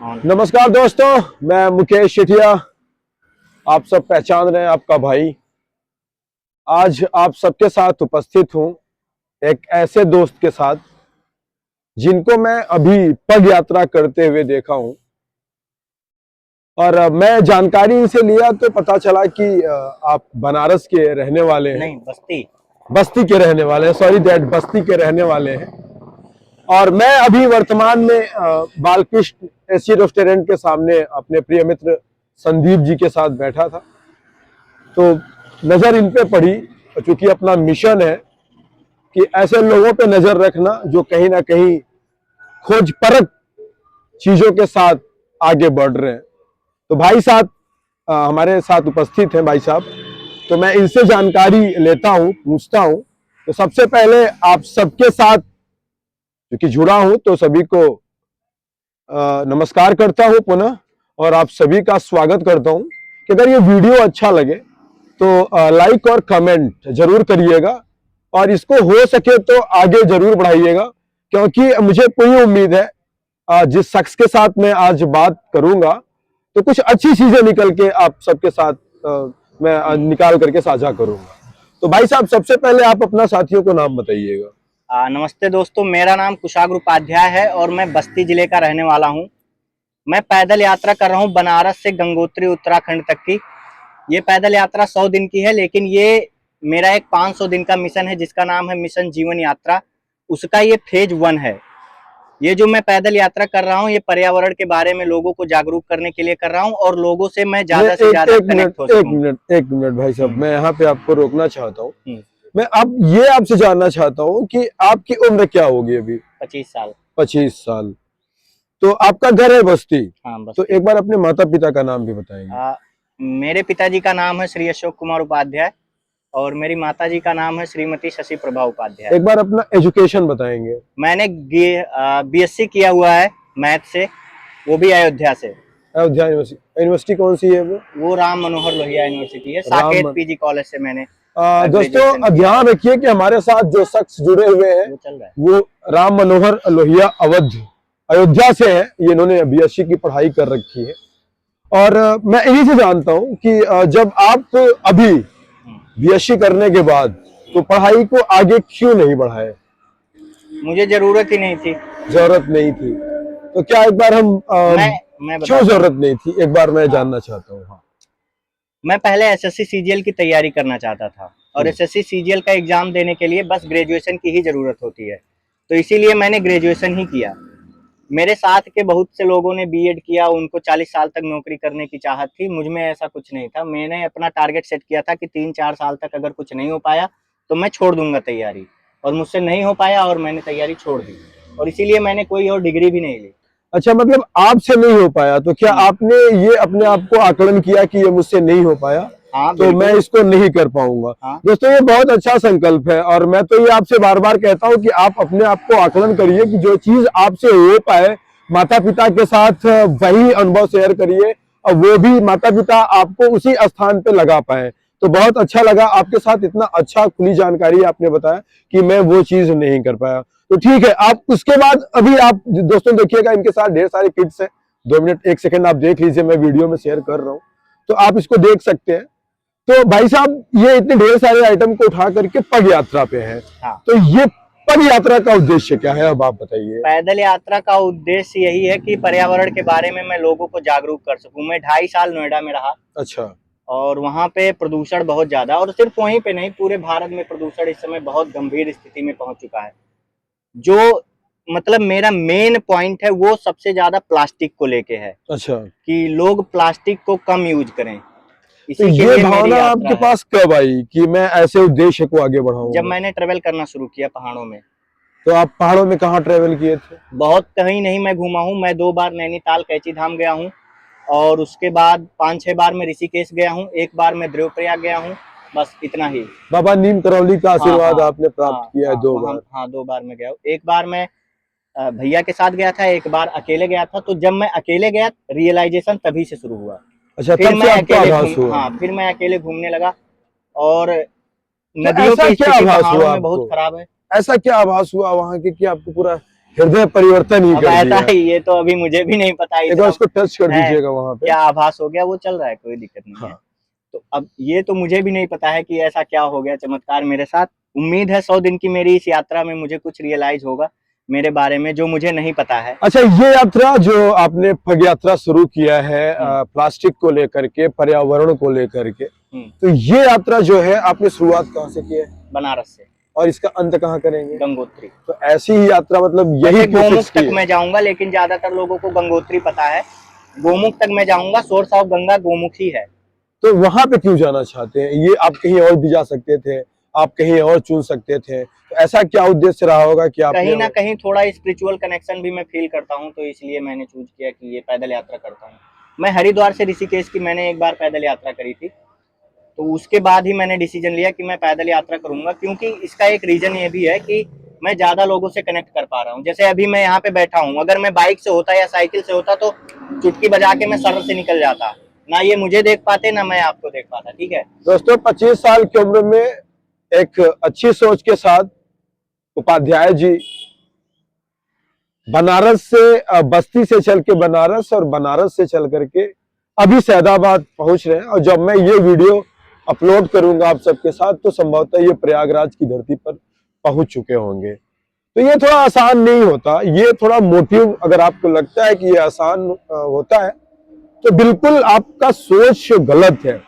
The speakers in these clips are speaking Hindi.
नमस्कार दोस्तों, मैं मुकेश शेठिया। आप सब पहचान रहे हैं आपका भाई। आज आप सबके साथ उपस्थित हूं एक ऐसे दोस्त के साथ जिनको मैं अभी पग यात्रा करते हुए देखा हूं। और मैं जानकारी इनसे लिया तो पता चला कि आप बनारस के रहने वाले हैं। नहीं, बस्ती के रहने वाले हैं, सॉरी दैट, बस्ती के रहने वाले हैं। और मैं अभी वर्तमान में बालकृष्ण एसी रेस्टोरेंट के सामने अपने प्रिय मित्र संदीप जी के साथ बैठा था। तो नजर इन पे पड़ी, क्योंकि अपना मिशन है कि ऐसे लोगों पे नजर रखना जो कहीं ना कहीं खोज परख चीजों के साथ आगे बढ़ रहे हैं। तो भाई साहब हमारे साथ उपस्थित हैं भाई साहब। तो मैं इनसे जानकारी लेता हूं, पूछता हूं। तो सबसे पहले आप सबके साथ क्योंकि जुड़ा हूं तो सभी को नमस्कार करता हूं पुनः, और आप सभी का स्वागत करता हूं कि अगर ये वीडियो अच्छा लगे तो लाइक और कमेंट जरूर करिएगा, और इसको हो सके तो आगे जरूर बढ़ाइएगा, क्योंकि मुझे पूरी उम्मीद है जिस शख्स के साथ मैं आज बात करूंगा तो कुछ अच्छी चीजें निकल के आप सबके साथ मैं निकाल करके साझा करूंगा। तो भाई साहब, सबसे पहले आप अपना साथियों को नाम बताइएगा। नमस्ते दोस्तों, मेरा नाम कुशाग्र उपाध्याय है और मैं बस्ती जिले का रहने वाला हूं। मैं पैदल यात्रा कर रहा हूं बनारस से गंगोत्री उत्तराखंड तक की। ये पैदल यात्रा 100 दिन की है, लेकिन ये मेरा एक 500 दिन का मिशन है जिसका नाम है मिशन जीवन यात्रा। उसका ये फेज 1 है। ये जो मैं पैदल यात्रा कर रहा हूँ, ये पर्यावरण के बारे में लोगों को जागरूक करने के लिए कर रहा हूँ और लोगों से मैं ज्यादा से ज्यादा कनेक्ट हो सकूं। एक मिनट भाई साहब, मैं यहाँ पे आपको रोकना चाहता हूँ। मैं अब ये आपसे जानना चाहता हूँ कि आपकी उम्र क्या होगी अभी? 25 साल। 25 साल। तो आपका घर है बस्ती? हाँ, तो बस्ती। एक बार अपने माता पिता का नाम भी बताएंगे। मेरे पिताजी का नाम है श्री अशोक कुमार उपाध्याय और मेरी माताजी का नाम है श्रीमती शशि प्रभा उपाध्याय। एक बार अपना एजुकेशन बताएंगे। मैंने बीएससी किया हुआ है मैथ से, वो भी अयोध्या से। अयोध्या यूनिवर्सिटी। यूनिवर्सिटी कौन सी है वो? राम मनोहर लोहिया यूनिवर्सिटी है। राम साकेत पीजी कॉलेज से मैंने दोस्तों ध्यान रखिए कि हमारे साथ जो शख्स जुड़े हुए हैं वो चल रहा है, वो राम मनोहर लोहिया अयोध्या से है। ये इन्होंने बीएससी की पढ़ाई कर रखी है। और मैं इन्हीं से जानता हूं कि जब आप अभी बीएससी करने के बाद तो पढ़ाई को आगे क्यों नहीं बढ़ाए? मुझे जरूरत ही नहीं थी। जरूरत नहीं थी? तो क्या एक बार हम मैं क्यों जरूरत नहीं थी, एक बार मैं जानना चाहता हूँ। हाँ, मैं पहले एसएससी सीजीएल की तैयारी करना चाहता था और एसएससी सीजीएल का एग्जाम देने के लिए बस ग्रेजुएशन की ही जरूरत होती है, तो इसीलिए मैंने ग्रेजुएशन ही किया। मेरे साथ के बहुत से लोगों ने बीएड किया, उनको 40 साल तक नौकरी करने की चाहत थी। मुझ में ऐसा कुछ नहीं था। मैंने अपना टारगेट सेट किया था कि 3-4 साल तक अगर कुछ नहीं हो पाया तो मैं छोड़ दूंगा तैयारी, और मुझसे नहीं हो पाया और मैंने तैयारी छोड़ दी, और इसीलिए मैंने कोई और डिग्री भी नहीं ली। अच्छा, मतलब आपसे नहीं हो पाया तो क्या आपने ये अपने आप को आकलन किया कि ये मुझसे नहीं हो पाया, हाँ, तो मैं इसको नहीं कर पाऊंगा? हाँ। दोस्तों, ये बहुत अच्छा संकल्प है, और मैं तो ये आपसे बार बार कहता हूँ कि आप अपने आप को आकलन करिए कि जो चीज आपसे हो पाए, माता पिता के साथ वही अनुभव शेयर करिए, और वो भी माता पिता आपको उसी स्थान पे लगा पाए। तो बहुत अच्छा लगा आपके साथ इतना अच्छा खुली जानकारी आपने बताया कि मैं वो चीज नहीं कर पाया। तो ठीक है, आप उसके बाद अभी आप दोस्तों देखिएगा, इनके साथ ढेर सारे किट्स हैं। 2 मिनट 1 सेकंड आप देख लीजिए, मैं वीडियो में शेयर कर रहा हूँ तो आप इसको देख सकते हैं। तो भाई साहब, ये इतने ढेर सारे आइटम को उठा करके पग यात्रा पे है। हाँ। तो ये पग यात्रा का उद्देश्य क्या है, अब आप बताइए। पैदल यात्रा का उद्देश्य यही है कि पर्यावरण के बारे में मैं लोगों को जागरूक कर सकूं। मैं 2.5 साल नोएडा में रहा। अच्छा। और वहाँ पे प्रदूषण बहुत ज्यादा, और सिर्फ वहीं पे नहीं, पूरे भारत में प्रदूषण इस समय बहुत गंभीर स्थिति में पहुंच चुका है। जो मतलब मेरा मेन पॉइंट है वो सबसे ज्यादा प्लास्टिक को लेके है। अच्छा। कि लोग प्लास्टिक को कम यूज करें। तो ये भावना आपके पास कब आई कि मैं ऐसे उद्देश्य को आगे बढ़ाऊंगा? जब मैंने ट्रेवल करना शुरू किया पहाड़ों में। तो आप पहाड़ों में कहाँ ट्रेवल किए थे? बहुत कहीं नहीं मैं घूमा हूँ। मैं 2 बार नैनीताल कैची धाम गया हूँ, और उसके बाद 5-6 बार मैं ऋषिकेश गया हूँ, 1 बार मैं देवप्रयाग गया हूँ, बस इतना ही। बाबा नीम करौली का आशीर्वाद आपने प्राप्त किया है 2 बार? हाँ, 2 बार मैं गया हूँ। 1 बार मैं भैया के साथ गया था, 1 बार अकेले गया था। तो जब मैं अकेले गया, रियलाइजेशन तभी से शुरू हुआ। अच्छा, फिर तब से आपका आभास हुआ? हाँ, फिर मैं अकेले घूमने लगा। और तो नदियों ऐसा की क्या स्थिति आभास पहाड़ों हुआ में बहुत आपको? खराब है। ऐसा क्या आभास हुआ वहां के कि आपको पूरा हृदय परिवर्तन ही अब कर ऐसा दिया। है, ये तो अभी मुझे भी नहीं पता एक बार इतना उसको टच कर है, दीजिएगा वहां पे। क्या आभास हो गया, वो चल रहा है, कोई दिक्कत नहीं है। हाँ। तो अब ये तो मुझे भी नहीं पता है कि ऐसा क्या हो गया चमत्कार मेरे साथ। उम्मीद है 100 दिन की मेरी इस यात्रा में मुझे कुछ रियलाइज होगा मेरे बारे में जो मुझे नहीं पता है। अच्छा, ये यात्रा जो आपने पग यात्रा शुरू किया है प्लास्टिक को लेकर के, पर्यावरण को लेकर के, तो ये यात्रा जो है आपने शुरुआत कहाँ से की है? बनारस से। और इसका अंत कहाँ करेंगे? गंगोत्री। तो ऐसी ही यात्रा, मतलब यही वैसे कोशिश गोमुख की तक है। मैं जाऊंगा, लेकिन ज्यादातर लोगों को गंगोत्री पता है। गोमुख तक मैं जाऊंगा, सोर्स ऑफ गंगा गोमुख ही है। तो वहां पे क्यों जाना चाहते हैं? ये आप कहीं और भी जा सकते थे, आप कहीं और चुन सकते थे, तो ऐसा क्या उद्देश्य रहा होगा कि आपने? कहीं ना कहीं थोड़ा स्पिरिचुअल कनेक्शन भी मैं फील करता हूँ, तो इसलिए मैंने चूज किया कि ये पैदल यात्रा करता हूँ। मैं हरिद्वार से ऋषिकेश की मैंने एक बार पैदल यात्रा करी थी, तो उसके बाद ही मैंने डिसीजन लिया कि मैं पैदल यात्रा करूंगा, क्योंकि इसका एक रीजन ये भी है कि मैं ज्यादा लोगों से कनेक्ट कर पा रहा हूँ। जैसे अभी मैं यहाँ पे बैठा हूँ, अगर मैं बाइक से होता या साइकिल से होता तो चुटकी बजा के मैं सड़क से निकल जाता, ना ये मुझे देख पाते ना मैं आपको देख पाता। ठीक है दोस्तों, 25 साल की उम्र में एक अच्छी सोच के साथ उपाध्याय जी बनारस से, बस्ती से चल के बनारस, और बनारस से चल करके अभी सैदाबाद पहुंच रहे हैं। और जब मैं ये वीडियो अपलोड करूंगा आप सबके साथ, तो संभवतः ये प्रयागराज की धरती पर पहुंच चुके होंगे। तो ये थोड़ा आसान नहीं होता, ये थोड़ा मोटिव अगर आपको लगता है कि ये आसान होता है, तो बिल्कुल आपका सोच गलत है।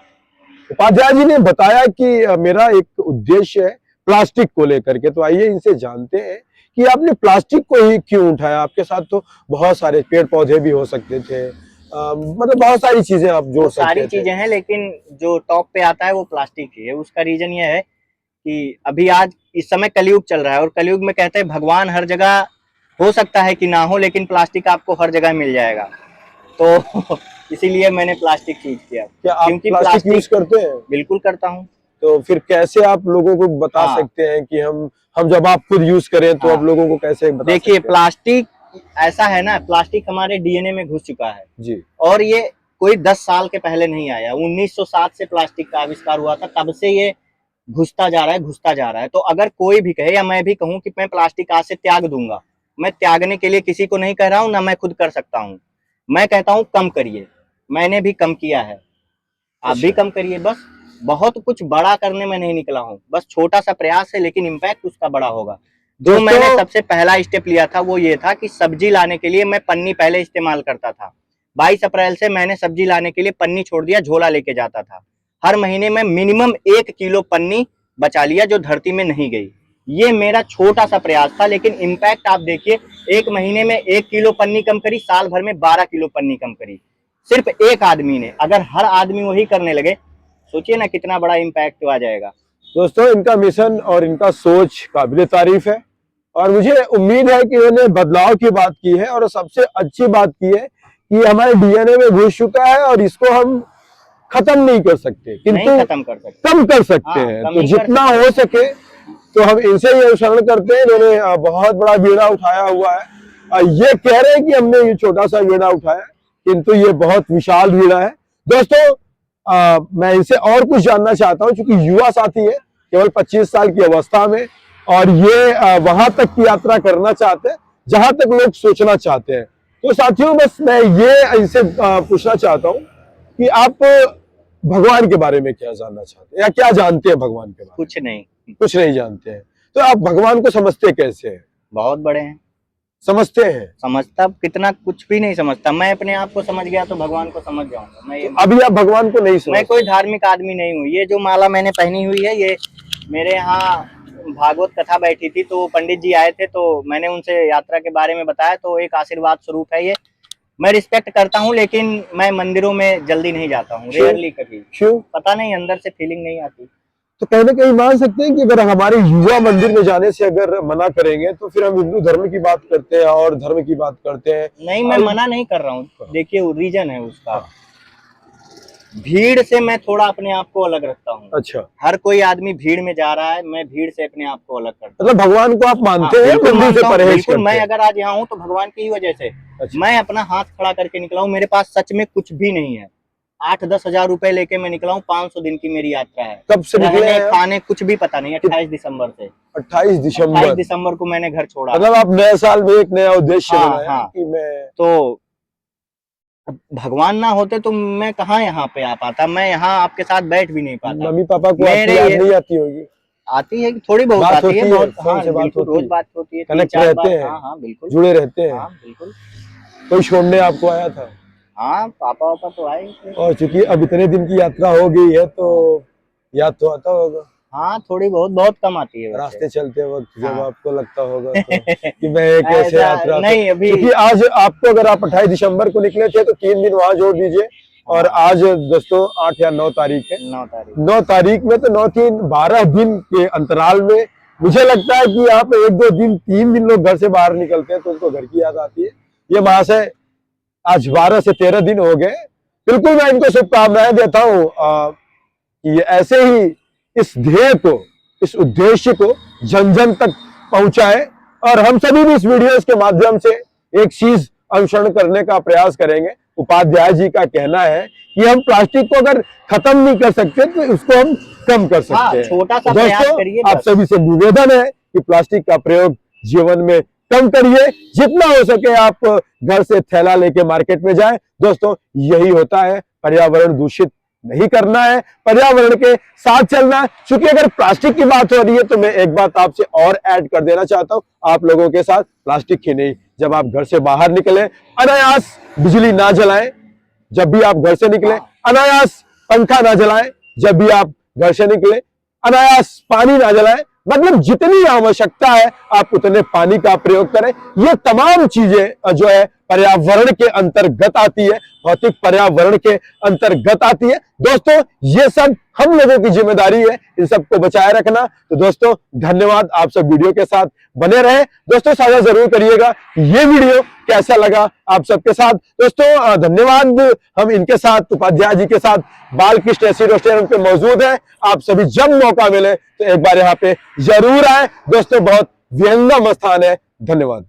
उपाध्याय जी ने बताया कि मेरा एक उद्देश्य है प्लास्टिक को लेकर के। तो आइए इनसे जानते हैं कि आपने प्लास्टिक को ही क्यों उठाया। आपके साथ तो बहुत सारे पेड़ पौधे भी हो सकते थे, मतलब बहुत सारी चीजें आप जोड़ सकते सारी थे। चीजें हैं, लेकिन जो टॉप पे आता है वो प्लास्टिक ही है। उसका रीजन ये है कि अभी आज इस समय कलयुग चल रहा है, और कलयुग में कहते हैं भगवान हर जगह हो सकता है कि ना हो, लेकिन प्लास्टिक आपको हर जगह मिल जाएगा। तो इसीलिए मैंने प्लास्टिक चूज किया। क्या आप क्योंकि प्लास्टिक यूज करते हैं? बिल्कुल करता हूँ। तो फिर कैसे आप लोगों को बता हाँ। सकते हैं कि हम जब आप खुद यूज करें तो हाँ। आप लोगों को कैसे बता सकते देखिए, हैं? प्लास्टिक ऐसा है ना, प्लास्टिक हमारे डीएनए में घुस चुका है। जी। और ये कोई 10 साल के पहले नहीं आया, 1907 से प्लास्टिक का आविष्कार हुआ था, तब से ये घुसता जा रहा है, घुसता जा रहा है। तो अगर कोई भी कहे या मैं भी कहूँ कि मैं प्लास्टिक आज से त्याग दूंगा, मैं त्यागने के लिए किसी को नहीं कह रहा हूँ, ना मैं खुद कर सकता हूँ। मैं कहता हूँ कम करिए। मैंने भी कम किया है, आप भी कम करिए। बस बहुत कुछ बड़ा करने में नहीं निकला हूँ, बस छोटा सा प्रयास है, लेकिन इम्पैक्ट उसका बड़ा होगा। जो मैंने सबसे पहला स्टेप लिया था वो ये था कि सब्जी लाने के लिए मैं पन्नी पहले इस्तेमाल करता था। 22 अप्रैल से मैंने सब्जी लाने के लिए पन्नी छोड़ दिया, झोला लेके जाता था। हर महीने में मिनिमम 1 किलो पन्नी बचा लिया जो धरती में नहीं गई। ये मेरा छोटा सा प्रयास था, लेकिन इम्पैक्ट आप देखिए, 1 महीने में 1 किलो पन्नी कम करी, साल भर में 12 किलो पन्नी कम करी, सिर्फ एक आदमी ने। अगर हर आदमी वही करने लगे, सोचिए ना कितना बड़ा इम्पैक्ट आ जाएगा। दोस्तों, इनका मिशन और इनका सोच काबिले तारीफ है, और मुझे उम्मीद है कि इन्होंने बदलाव की बात की है, और सबसे अच्छी बात की है कि हमारे डीएनए में घुस चुका है और इसको हम खत्म नहीं कर सकते, किंतु खत्म कर सकते, कम कर सकते हैं। तो जितना हो सके तो हम इनसे ये अनुसरण करते हैं। इन्होंने बहुत बड़ा बीड़ा उठाया हुआ है, ये कह रहे हैं कि हमने ये छोटा सा बीड़ा उठाया, किंतु ये बहुत विशाल बीड़ा है। दोस्तों, मैं इनसे और कुछ जानना चाहता हूँ, क्योंकि युवा साथी है, केवल 25 साल की अवस्था में, और ये वहां तक की यात्रा करना चाहते हैं जहां तक लोग सोचना चाहते हैं। तो साथियों, बस मैं ये इनसे पूछना चाहता हूँ कि आप भगवान के बारे में क्या जानना चाहते हैं, या क्या जानते हैं भगवान के बारे में? कुछ नहीं जानते हैं। तो आप भगवान को समझते कैसे हैं? बहुत बड़े हैं। समझते हैं? समझता कितना, कुछ भी नहीं समझता। मैं अपने आप को समझ गया तो भगवान को समझ जाऊंगा। मैं तो अभी आप भगवान को नहीं समझते? मैं कोई धार्मिक आदमी नहीं हूँ। ये जो माला मैंने पहनी हुई है, ये मेरे यहाँ भागवत कथा बैठी थी, तो पंडित जी आए थे, तो मैंने उनसे यात्रा के बारे में बताया, तो एक आशीर्वाद स्वरूप है ये। मैं रिस्पेक्ट करता हूँ, लेकिन मैं मंदिरों में जल्दी नहीं जाता हूँ, रेयरली कभी। क्यों? पता नहीं, अंदर से फीलिंग नहीं आती। तो कहीं ना कहीं मान सकते हैं कि अगर हमारे युवा मंदिर में जाने से अगर मना करेंगे, तो फिर हम हिंदू धर्म की बात करते हैं और धर्म की बात करते हैं। नहीं, मैं मना नहीं कर रहा हूँ। देखिए, रीजन है उसका। भीड़ से मैं थोड़ा अपने आप को अलग रखता हूँ। अच्छा। हर कोई आदमी भीड़ में जा रहा है, मैं भीड़ से अपने आप को अलग करता हूँ। मतलब भगवान को आप मानते हैं? मंदिर से परहेज करते हैं? मैं अगर आज यहाँ हूँ तो भगवान की ही वजह से। अच्छा। मैं अपना हाथ खड़ा करके निकला हूँ, मेरे पास सच में कुछ भी नहीं है। 8-10 हजार रुपए लेके मैं निकला हूँ। 500 दिन की मेरी यात्रा है। कब से निकले रहने हैं? खाने कुछ भी पता नहीं। 28 दिसंबर से 28 दिसंबर 28 दिसंबर को मैंने घर छोड़ा। मतलब आप नए साल में एक नया उद्देश्य हाँ, बनाया हाँ। कि मैं तो भगवान ना होते तो मैं कहाँ यहाँ पे आ पाता, मैं यहाँ आपके साथ बैठ भी नहीं पाता। मम्मी पापा को मेरे आपकी याद ये- नहीं आती होगी? आती है, थोड़ी बहुत बात आती होती है, है, बहुत। फोन हाँ से बात बिल्कुल, होती रोज है, बात होती है, कनेक्ट 3-4 रहते बार। हैं, हाँ हाँ बिल्कुल, जुड़े रहते हैं। हाँ बिल्कुल। कोई छोड़ने आपको आया था? हाँ पापा वापा तो आए थे। और चूंकि अब इतने दिन की यात्रा हो गई है तो याद तो आता होगा हाँ थोड़ी बहुत, बहुत कम आती है वैसे। रास्ते चलते वक्त जब हाँ। आपको लगता होगा तो कि मैं एक ऐसे ऐसा यात्रा नहीं अभी। क्योंकि आज आपको अगर आप 28 दिसंबर को निकले थे तो 3 दिन वहां जोड़ दीजिए और हाँ। आज दोस्तों 8 या 9 तारीख है। 9 तारीख 9 तारीख में तो 9-3-12 दिन के अंतराल में मुझे लगता है कि यहाँ पे 1-2 दिन 3 दिन लोग घर से बाहर निकलते हैं तो उनको घर की याद आती है। ये महाशय आज 12 से 13 दिन हो गए। बिल्कुल मैं इनको शुभकामनाएं देता हूँ कि ऐसे ही इस ध्येय को, इस उद्देश्य को जन जन तक पहुंचाए और हम सभी भी इस वीडियो के माध्यम से एक चीज अनुसरण करने का प्रयास करेंगे। उपाध्याय जी का कहना है कि हम प्लास्टिक को अगर खत्म नहीं कर सकते तो उसको हम कम कर सकते हाँ, हैं। छोटा सा प्रयास करिए आप बस। सभी से निवेदन है कि प्लास्टिक का प्रयोग जीवन में कम करिए, जितना हो सके आप घर से थैला लेके मार्केट में जाएं। दोस्तों यही होता है, पर्यावरण दूषित नहीं करना है, पर्यावरण के साथ चलना है। चूंकि अगर प्लास्टिक की बात हो रही है तो मैं एक बात आपसे और ऐड कर देना चाहता हूं आप लोगों के साथ। प्लास्टिक ही नहीं, जब आप घर से बाहर निकले अनायास बिजली ना जलाएं। जब भी आप घर से निकले अनायास पंखा ना जलाएं। जब भी आप घर से निकले अनायास पानी ना जलाएं। मतलब जितनी आवश्यकता है आप उतने पानी का प्रयोग करें। ये तमाम चीजें जो है पर्यावरण के अंतर्गत आती है, भौतिक पर्यावरण के अंतर्गत आती है। दोस्तों ये सब हम लोगों की जिम्मेदारी है इन सबको बचाए रखना। तो दोस्तों धन्यवाद, आप सब वीडियो के साथ बने रहे। दोस्तों साझा जरूर करिएगा ये वीडियो कैसा लगा आप सबके साथ। दोस्तों धन्यवाद। हम इनके साथ, उपाध्याय जी के साथ बालकृष्ण एसी रेस्टोरेंट पे मौजूद है। आप सभी जब मौका मिले तो एक बार यहाँ पे जरूर आए। दोस्तों बहुत व्यंगम स्थान है। धन्यवाद।